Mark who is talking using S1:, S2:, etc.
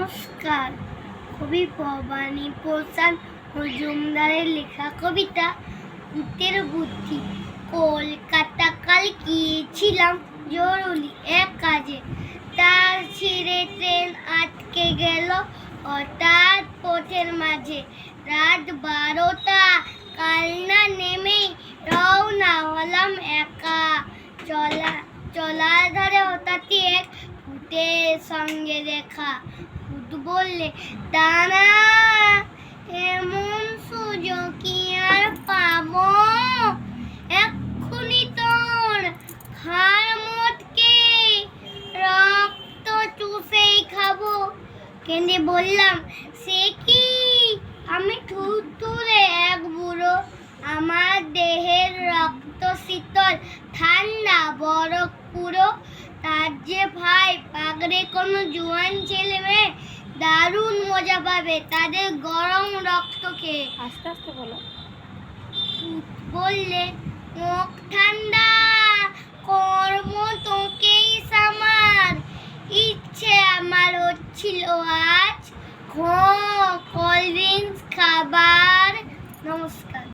S1: নমস্কার। কবি ভবানী প্রসাদ মজুমদারের লেখা কবিতা ভূতের বুদ্ধি। কলকাতা কাল গিয়েছিলাম জরুরি এক কাজে, তার ছিঁড়ে ট্রেন আটকে গেল হঠাৎ পথের মাঝে। রাত 12টা, কাল না নেমেই রওনা হলাম একা। চলার ধারে হঠাৎই এক ভূতের সঙ্গে দেখা। ভূত বললে, দাঁড়া, এমন সুযোগ কি আর পাবো? এক্ষুনি তোর ঘাড় মোটকে রক্ত চুষেই খাবো। কেঁদে বললাম, সে কি? আমি থুরথুরে এক বুড়ো, আমার দেহের রক্ত শীতল, ঠান্ডা বরফ পুরো। তার যে ভাই পাগড়ে কোনো জোয়ান ছেলে মেয়ে দারুণ মজা পাবে তাদের গরম রক্ত খেয়ে।
S2: আস্তে আস্তে বলো।
S1: বললে, মুখ ঠান্ডা কর্ম তোকেই সামার। ইচ্ছে আমার হচ্ছিল আজ কোল্ড ড্রিঙ্কস খাবার। নমস্কার।